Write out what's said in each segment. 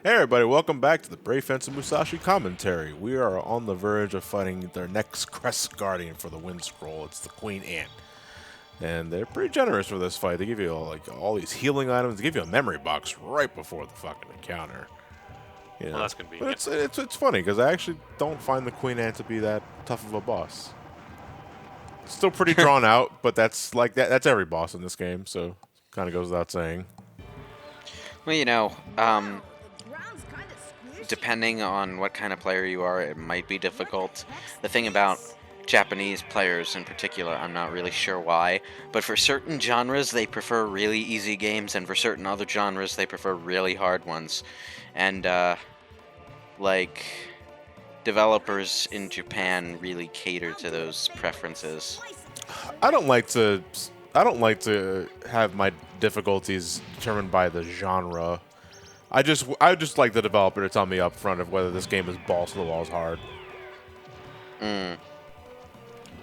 Hey everybody, welcome back to the Brave Fence and Musashi Commentary. We are on the verge of fighting their next Crest Guardian for the win scroll. It's the Queen Ant. And they're pretty generous for this fight. They give you all these healing items. They give you a memory box right before the fucking encounter. You Well, know? that's But convenient. it's funny because I actually don't find the Queen Ant to be that tough of a boss. It's still pretty drawn out, but that's like that's every boss in this game, so kind of goes without saying. Well, depending on what kind of player you are, it might be difficult. The thing about Japanese players in particular, I'm not really sure why, but for certain genres, they prefer really easy games, and for certain other genres, they prefer really hard ones. And, like, developers in Japan really cater to those preferences. I don't like to I don't like to have my difficulties determined by the genre. I just like the developer to tell me up front of whether this game is balls to the walls hard. Mm.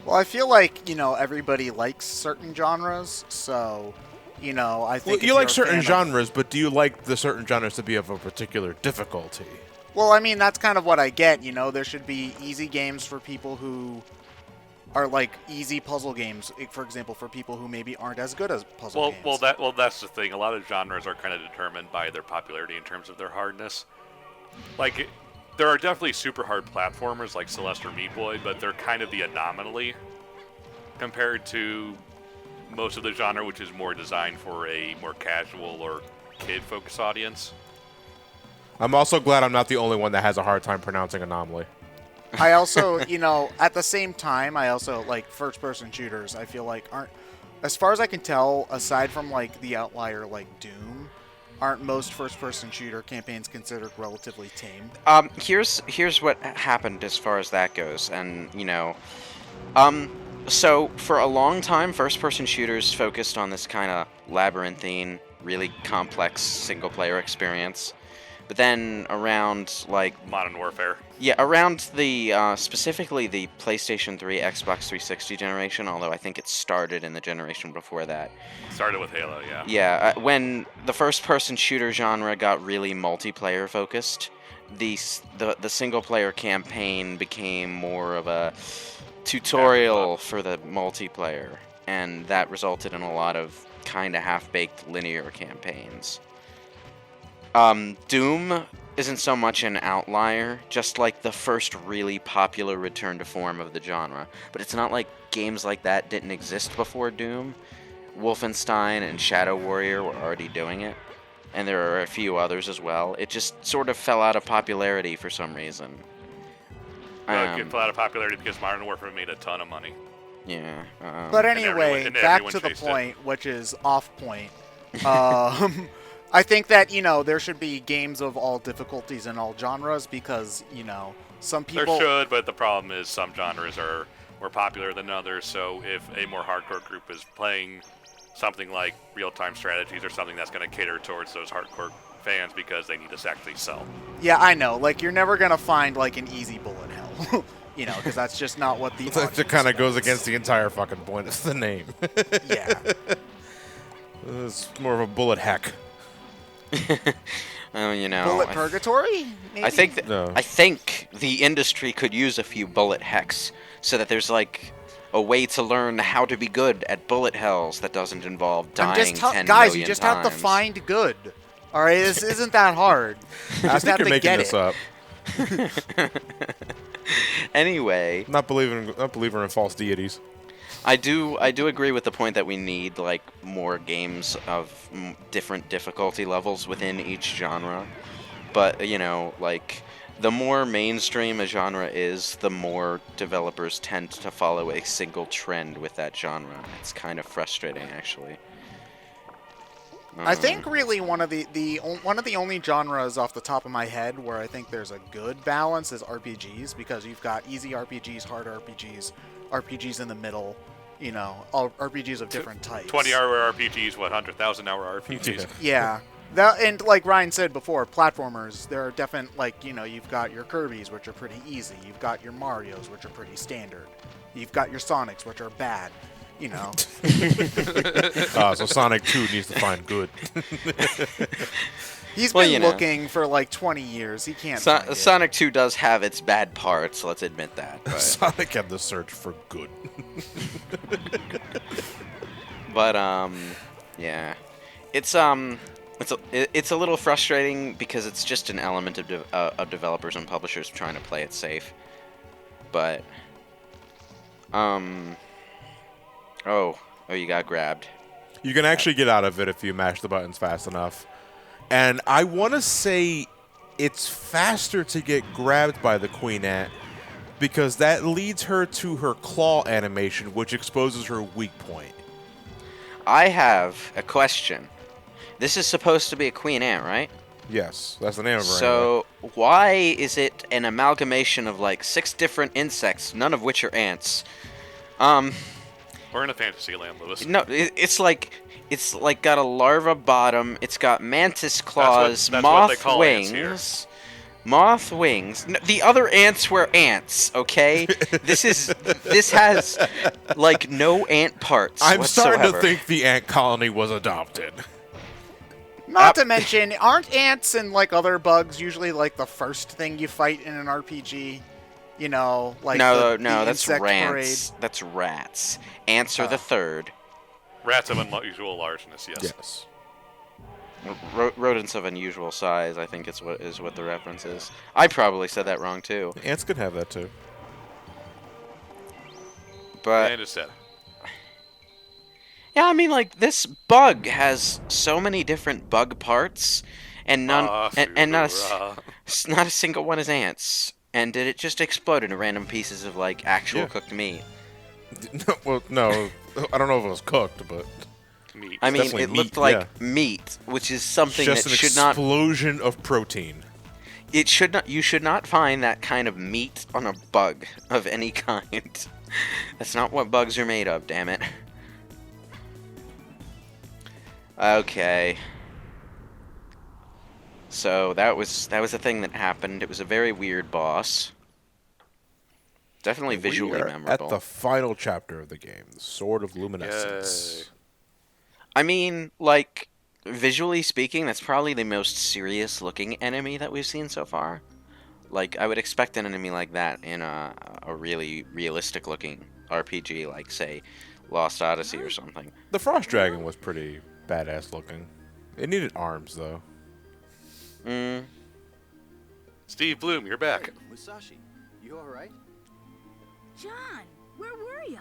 Well, I feel like, everybody likes certain genres, so, I Well, think you like certain genres, but do you like the certain genres to be of a particular difficulty? Well, I mean, that's kind of what I get, there should be easy games for people who are like easy puzzle games, for example, for people who maybe aren't as good as puzzle games. That's the thing. A lot of genres are kind of determined by their popularity in terms of their hardness. Like, there are definitely super hard platformers like Celeste or Meat Boy, but they're kind of the anomaly compared to most of the genre, which is more designed for a more casual or kid-focused audience. I'm also glad I'm not the only one that has a hard time pronouncing Anomaly. I also, at the same time, I also like first-person shooters. I feel like aren't, as far as I can tell, aside from like the outlier like Doom, aren't most first-person shooter campaigns considered relatively tame? Here's what happened as far as that goes, and so for a long time, first-person shooters focused on this kind of labyrinthine, really complex single-player experience. But then around Modern Warfare. around the specifically the PlayStation 3, Xbox 360 generation, although I think it started in the generation before that. Started with Halo, yeah. Yeah, when the first-person shooter genre got really multiplayer focused, the single-player campaign became more of a tutorial for the multiplayer, and that resulted in a lot of kind of half-baked linear campaigns. Doom isn't so much an outlier, just like the first really popular return to form of the genre. But it's not like games like that didn't exist before Doom. Wolfenstein and Shadow Warrior were already doing it, and there are a few others as well. It just sort of fell out of popularity for some reason. It fell out of popularity because Modern Warfare made a ton of money. Yeah. But and anyway, everyone back to the chased it. point, which is off point. I think that, there should be games of all difficulties and all genres because, some people... There should, but the problem is some genres are more popular than others, so if a more hardcore group is playing something like real-time strategies or something that's going to cater towards those hardcore fans because they need to actually sell. Yeah, I know. Like, you're never going to find, like, an easy bullet hell. Because that's just not what the audience That kind of goes wants. against the entire fucking point of the name. Yeah. It's more of a bullet heck. Bullet purgatory? Maybe? I think No. I think the industry could use a few bullet hacks so that there's like a way to learn how to be good at bullet hells that doesn't involve I'm dying just 10 guys, million you just times. have to find good. All right, this isn't that hard. You I just think have you're to making get this it. up. Anyway, Not believing in false deities. I do agree with the point that we need like more games of different difficulty levels within each genre. But like the more mainstream a genre is, the more developers tend to follow a single trend with that genre. It's kind of frustrating, actually. I think really one of the only genres off the top of my head where I think there's a good balance is RPGs, because you've got easy RPGs, hard RPGs, RPGs in the middle, all RPGs of different types. 20-hour RPGs, 100,000-hour RPGs. Yeah. And like Ryan said before, platformers, there are definite, you've got your Kirby's, which are pretty easy. You've got your Marios, which are pretty standard. You've got your Sonics, which are bad. So Sonic 2 needs to find good. He's Well, been you know. looking for like 20 years. He can't find it. Sonic 2 does have its bad parts, let's admit that. But, Sonic had the search for good. but yeah. It's it's a little frustrating because it's just an element of developers and publishers trying to play it safe. But oh, you got grabbed. You can actually get out of it if you mash the buttons fast enough. And I want to say it's faster to get grabbed by the Queen Ant because that leads her to her claw animation, which exposes her weak point. I have a question. This is supposed to be a Queen Ant, right? Yes, that's the name of her. So why is it an amalgamation of like 6 different insects, none of which are ants? We're in a fantasy land, Lewis. No, it's like got a larva bottom. It's got mantis claws, that's what they moth call ants here. wings. Moth wings. No, the other ants were ants. Okay, this has like no ant parts. I'm whatsoever. starting to think the ant colony was adopted. Not to mention, aren't ants and like other bugs usually like the first thing you fight in an RPG? You know, like no, the that's insect rats. parade. That's rats. Ants are the third. Rats of unusual largeness, yes. Yes. Rodents of unusual size, I think is what the reference is. I probably said that wrong too. Ants could have that too. But And it's dead. yeah, I mean, like this bug has so many different bug parts, and none, and not a single one is ants. And did it just explode into random pieces of like actual cooked meat? No, I don't know if it was cooked, but Meat. I mean, definitely it looked meat, like yeah. meat, which is something just that an should not. explosion of protein. It should not. You should not find that kind of meat on a bug of any kind. That's not what bugs are made of. Damn it. Okay. So that was a thing that happened. It was a very weird boss. Definitely visually We are memorable. at the final chapter of the game, the Sword of Luminescence. Yay. I mean, like, visually speaking, that's probably the most serious-looking enemy that we've seen so far. Like, I would expect an enemy like that in a really realistic-looking RPG, like, say, Lost Odyssey or something. The Frost Dragon was pretty badass looking. It needed arms, though. Steve Bloom, you're back. Hey, Musashi, you all right? John, where were you?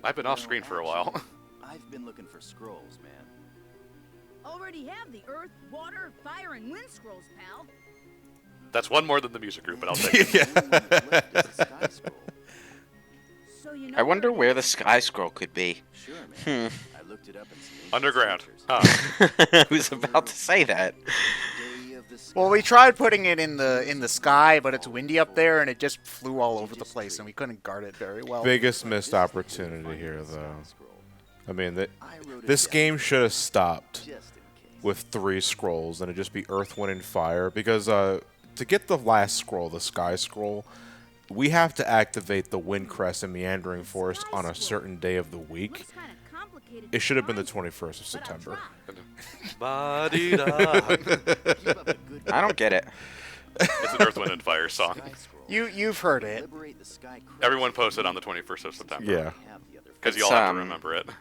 I've been off screen for a while. I've been looking for scrolls, man. Already have the earth, water, fire, and wind scrolls, pal. That's one more than the music group, but I'll take it. The only one left is the sky scroll. So you know I wonder it where the is. Sky Scroll could be. Sure, man. I looked it up in some ancient Underground. scriptures. Huh. I was about to say that. Day of the sky. Well, we tried putting it in the sky, but it's windy up there, and it just flew all over the place, and we couldn't guard it very well. Biggest missed opportunity here, though. Scroll. I mean, I wrote it this down game should have stopped just in case. with 3 scrolls, and it'd just be Earth, Wind, and Fire. Because to get the last scroll, the Sky Scroll, we have to activate the Wind Crest and Meandering Forest on a certain day of the week. Looks kinda complicated It to should have been the find, 21st of but I'll September. try. Ba-dee-da. Keep up a good I don't get it. It's an Earth, Wind, and Fire song. Sky scroll. You've heard it. Liberate the sky crest. Everyone posted on the 21st of September. Yeah. Have the other Because you It's, all have to um, remember it. Man,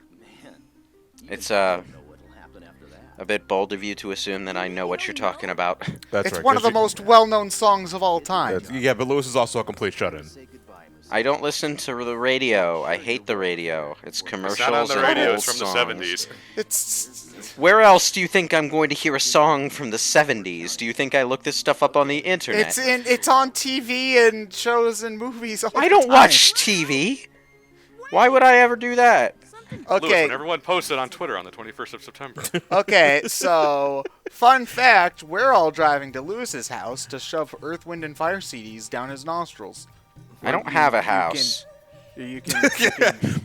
It's, even I don't know what'll happen after that. A bit bold of you to assume that I know what you're talking about. That's It's right. one of 'cause the most well-known songs of all time. Yeah, but Lewis is also a complete shut-in. Say goodbye, Musashi. I don't listen to the radio. I hate the radio. It's commercials It's not on the and radio, old it's from the songs. 70s. It's Where else do you think I'm going to hear a song from the 70s? Do you think I look this stuff up on the internet? it's on TV and shows and movies all I the don't time. watch TV. Why would I ever do that? Lewis, Okay, when everyone posted on Twitter on the 21st of September. okay, so fun fact, we're all driving to Lewis's house to shove Earth, Wind, and Fire CDs down his nostrils. I don't have a You house. You can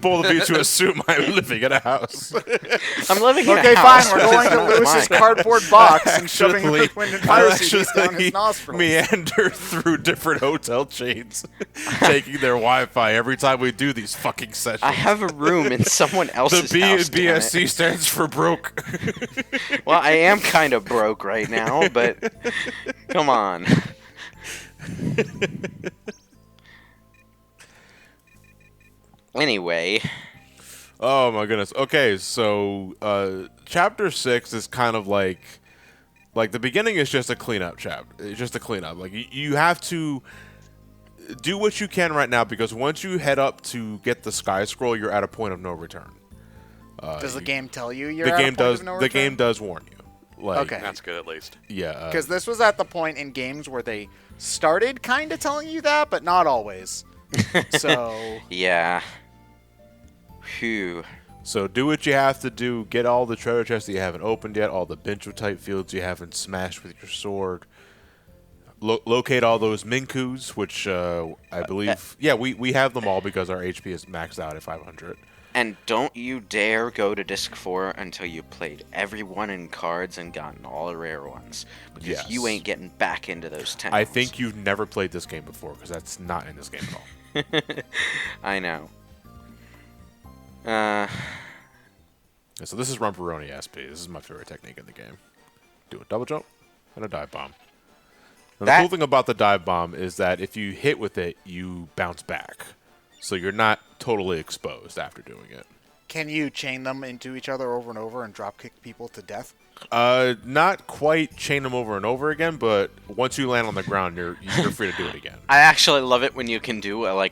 Bold of you to assume I'm living in a house. I'm living in okay, a house. fine. We're going to Not Lewis's mine. cardboard box and shoving Actually, Earth, Wind, and Fire CDs down actually his nostrils. meander through different hotel chains, taking their Wi-Fi every time we do these fucking sessions. I have a room in someone the else's B house. in damn it. BSC stands for broke. Well, I am kind of broke right now, but come on. Anyway, Oh my goodness. Okay, so chapter 6 is kind of like the beginning is just a cleanup chapter. It's just a cleanup. Like you have to do what you can right now because once you head up to get the sky scroll, you're at a point of no return. Does the game tell you you're The at a game point does. of no The game return? does warn you. Like, Okay. That's good at least. Yeah. Because this was at the point in games where they started kind of telling you that, but not always. So yeah. Phew. So do what you have to do. Get all the treasure chests that you haven't opened yet. All the Bencho type fields you haven't smashed with your sword. Locate all those Minkus, which I believe. Yeah, we have them all because our HP is maxed out at 500. And don't you dare go to Disc 4 until you played everyone in cards and gotten all the rare ones. Because Yes. you ain't getting back into those towns. I think you've never played this game before because that's not in this game at all. I know. Yeah, so this is Rumperoni SP. This is my favorite technique in the game. Do a double jump and a dive bomb. Now, the cool thing about the dive bomb is that if you hit with it, you bounce back. So you're not totally exposed after doing it. can you chain them into each other over and over and drop kick people to death? Not quite chain them over and over again, but once you land on the ground, you're free to do it again. I actually love it when you can do a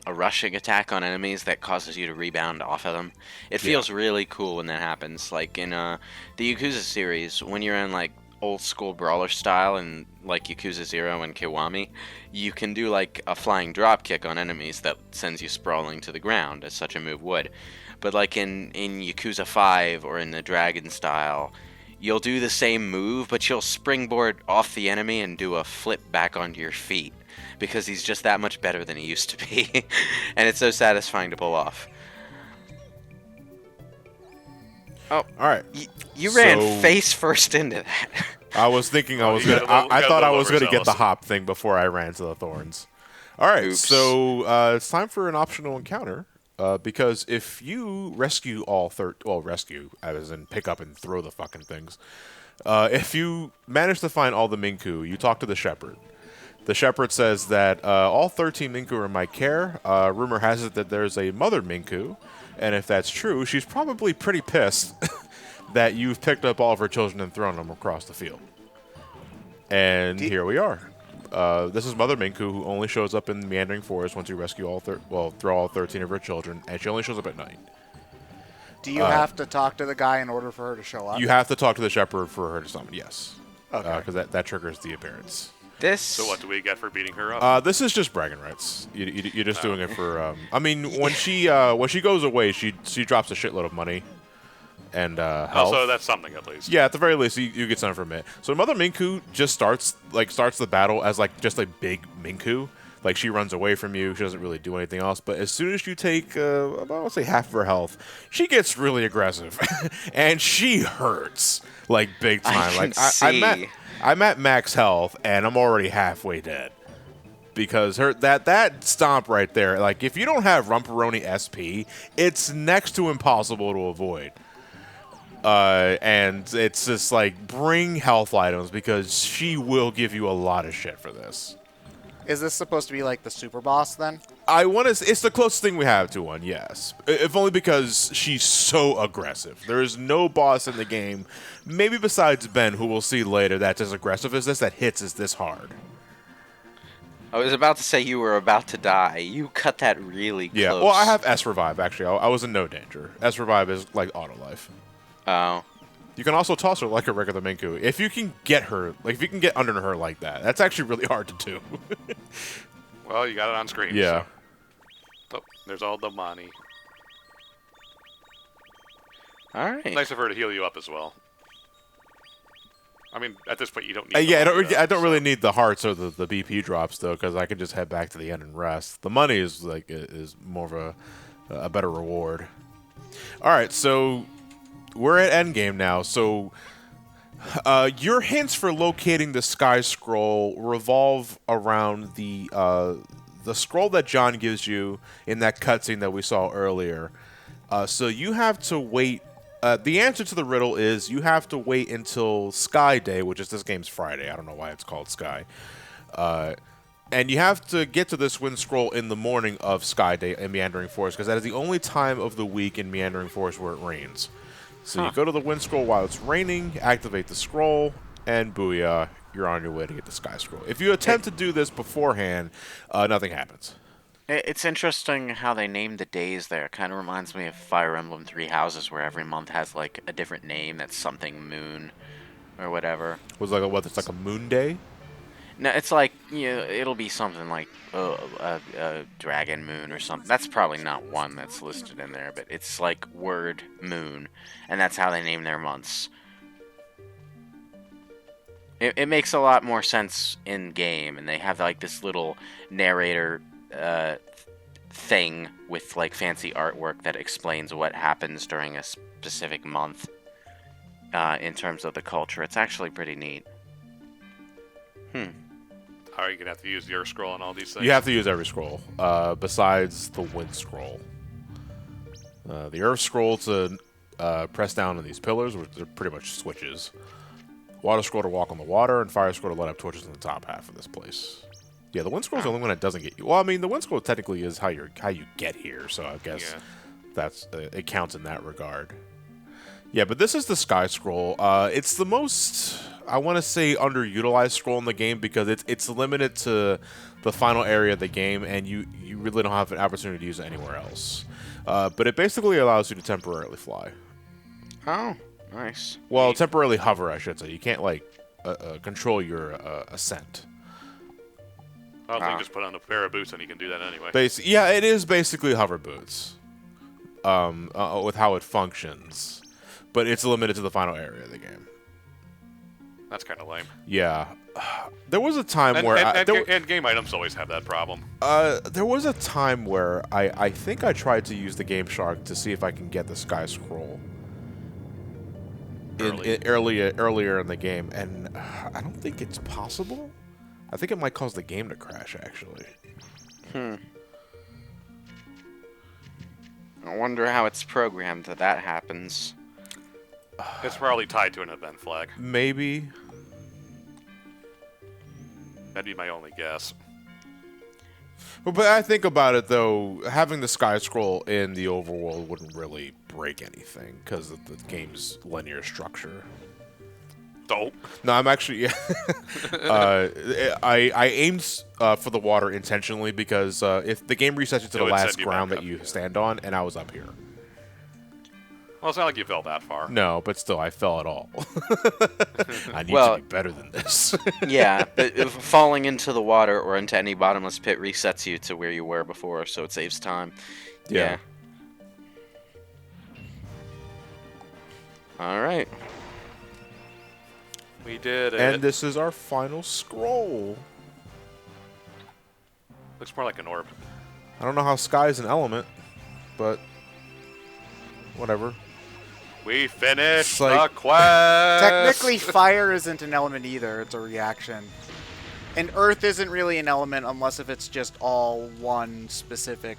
rushing attack on enemies that causes you to rebound off of them. It feels really cool when that happens. Like in the Yakuza series, when you're in like old school brawler style in like Yakuza 0 and Kiwami, you can do like a flying drop kick on enemies that sends you sprawling to the ground, as such a move would. But like in Yakuza 5 or in the Dragon style, you'll do the same move, but you'll springboard off the enemy and do a flip back onto your feet because he's just that much better than he used to be. And it's so satisfying to pull off. Oh, All right. you ran So- face first into that. I was thinking I was you gonna. got a little- I got a thought I little was gonna get the overzealous. hop thing before I ran to the thorns. All right, Oops. so it's time for an optional encounter. Because if you rescue all rescue as in pick up and throw the fucking things. If you manage to find all the Minku, you talk to the shepherd. The shepherd says that all 13 Minku are in my care. Rumor has it that there's a mother Minku, and if that's true, she's probably pretty pissed that you've picked up all of her children and thrown them across the field. And here we are. This is Mother Minku, who only shows up in the Meandering Forest once you rescue throw all 13 of her children, and she only shows up at night. Do you have to talk to the guy in order for her to show up? You have to talk to the shepherd for her to summon, yes. Okay. Because that triggers the appearance. This. So what do we get for beating her up? This is just bragging rights. You're just doing it for. I mean, when she goes away, she drops a shitload of money, and health. Also, that's something at least. Yeah, at the very least, you get something from it. So Mother Minku just starts the battle as like just a big Minku. Like she runs away from you. She doesn't really do anything else. But as soon as you take about I'll say half of her health, she gets really aggressive, and she hurts like big time. can Like see. I'm at max health, and I'm already halfway dead. Because that stomp right there, like if you don't have Rumperoni SP, it's next to impossible to avoid. And it's just like bring health items because she will give you a lot of shit for this. Is this supposed to be like the super boss then? It's the closest thing we have to one, yes. If only because she's so aggressive. There is no boss in the game, maybe besides Ben, who we'll see later, that's as aggressive as this, that hits is this hard. I was about to say you were about to die. You cut that really Yeah, close. well, I have S Revive, actually. I was in no danger. S Revive is like auto life. Oh. You can also toss her like a regular Minku. If you can get her, like if you can get under her like that, that's actually really hard to do. Well, you got it on screen. Yeah. So. Oh, there's all the money. All right. Nice of her to heal you up as well. I mean, at this point, you don't need. Yeah, the money, I don't so- really need the hearts or the BP drops though, because I can just head back to the end and rest. The money is is more of a better reward. All right, so we're at endgame now. So your hints for locating the sky scroll revolve around the scroll that John gives you in that cutscene that we saw earlier. So you have to wait. The answer to the riddle is you have to wait until Sky Day, which is this game's Friday. I don't know why it's called Sky. And you have to get to this wind scroll in the morning of Sky Day in Meandering Forest, because that is the only time of the week in Meandering Forest where it rains. So you go to the wind scroll while it's raining, activate the scroll, and booyah, you're on your way to get the sky scroll. If you attempt to do this beforehand, nothing happens. It's interesting how they named the days there. It kind of reminds me of Fire Emblem Three Houses, where every month has like a different name that's something moon or whatever. Was like it's like a moon day? No, it's like, it'll be something like a dragon moon or something. That's probably not one that's listed in there, but it's like word moon, and that's how they name their months. It makes a lot more sense in game, and they have like this little narrator thing with like fancy artwork that explains what happens during a specific month in terms of the culture. It's actually pretty neat. How are you gonna have to use your scroll and all these things? You have to use every scroll, besides the wind scroll. The earth scroll to press down on these pillars, which are pretty much switches. Water scroll to walk on the water, and fire scroll to light up torches in the top half of this place. Yeah, the wind scroll is the only one that doesn't get you. Well, I mean, the wind scroll technically is how you get here, so I guess that's it counts in that regard. Yeah, but this is the sky scroll. It's the most, I want to say, underutilized scroll in the game because it's limited to the final area of the game, and you really don't have an opportunity to use it anywhere else. But it basically allows you to temporarily fly. Oh, nice. Well, temporarily hover, I should say. You can't like control your ascent. I don't think just put on a pair of boots and you can do that anyway. Yeah, it is basically hover boots. With how it functions, but it's limited to the final area of the game. That's kind of lame. Yeah, there was a time And, where and game items always have that problem. there was a time where I think I tried to use the Game Shark to see if I can get the Sky Scroll earlier in the game, and I don't think it's possible. I think it might cause the game to crash, actually. I wonder how it's programmed that happens. It's probably tied to an event flag. Maybe. That'd be my only guess. But I think about it, though, having the Sky Scroll in the overworld wouldn't really break anything because of the game's linear structure. Dope. No, I'm actually. I aimed for the water intentionally because if the game resets you to the would last send you ground back that up, you yeah. stand on, and I was up here. Well, it's not like you fell that far. No, but still, I fell at all. I need Well- to be better than this. Yeah, but if falling into the water or into any bottomless pit resets you to where you were before, so it saves time. Yeah. All right. We did it. And this is our final scroll. Looks more like an orb. I don't know how sky is an element, but whatever. We finished It's like- the quest! Technically, fire isn't an element either. It's a reaction. And earth isn't really an element unless if it's just all one specific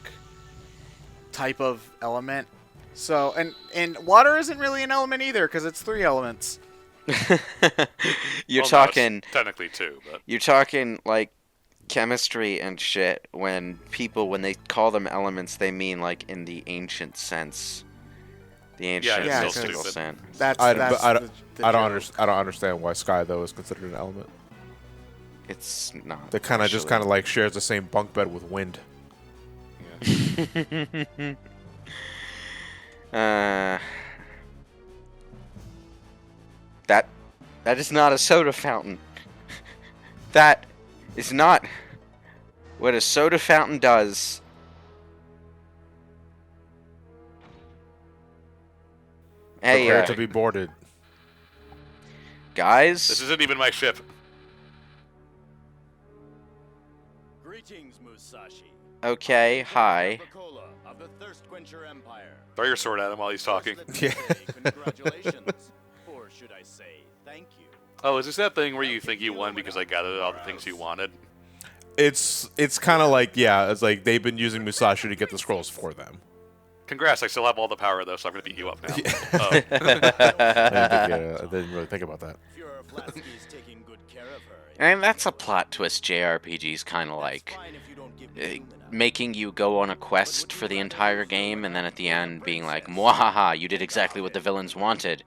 type of element. So, and water isn't really an element either because it's 3 elements. You're Well, no, talking. it's technically 2, but You're talking like chemistry and shit. When they call them elements, they mean like in the ancient sense. The ancient it's still mystical stupid. sense. That's I the don't joke. I don't understand why sky though is considered an element. It's not. That kind of just actually. kind of like shares the same bunk bed with wind. That is not a soda fountain. That is not what a soda fountain does. Hey, Prepare to be boarded. Guys? This isn't even my ship. Greetings, Musashi. Okay, hi. Coca-Cola of the Thirst Quencher Empire. Throw your sword at him while he's talking. Yeah. Congratulations. Or should I say, thank you. Oh, is this that thing where you think you won because I gathered all the things you wanted? It's kind of like, yeah, it's like they've been using Musashi to get the scrolls for them. Congrats, I still have all the power though, so I'm gonna beat you up now. Oh. I didn't really think about that. Führer Flatsky is taking good care of her. And that's a plot twist JRPGs kind of like. Fine if you don't give me Making you go on a quest for the entire game, and then at the end being like, mwahaha, you did exactly what the villains wanted,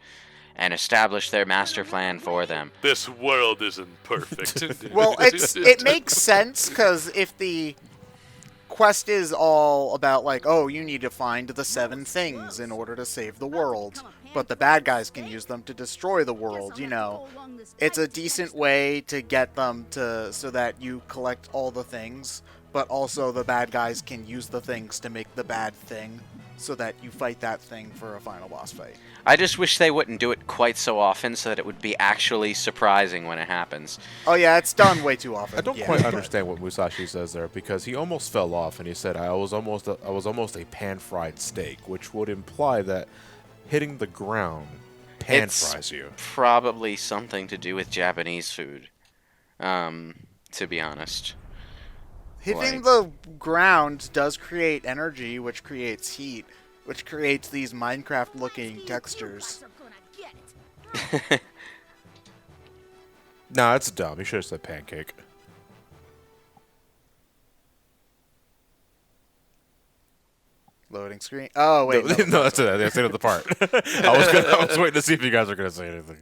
and establish their master plan for them. This world isn't perfect. Well, it makes sense because if the quest is all about like, oh, you need to find the 7 things in order to save the world, but the bad guys can use them to destroy the world, you know, it's a decent way to get them to so that you collect all the things, but also the bad guys can use the things to make the bad thing so that you fight that thing for a final boss fight. I just wish they wouldn't do it quite so often so that it would be actually surprising when it happens. Oh yeah, it's done way too often. I don't yeah, quite but- understand what Musashi says there because he almost fell off and he said I was almost a pan-fried steak, which would imply that hitting the ground pan-fries you. Probably something to do with Japanese food, to be honest. Hitting Like- the ground does create energy, which creates heat, which creates these Minecraft-looking textures. Nah, it's dumb. You should have said pancake. Loading screen. Oh wait, no. No, that's it. That's the end of the part. I was waiting to see if you guys are gonna say anything.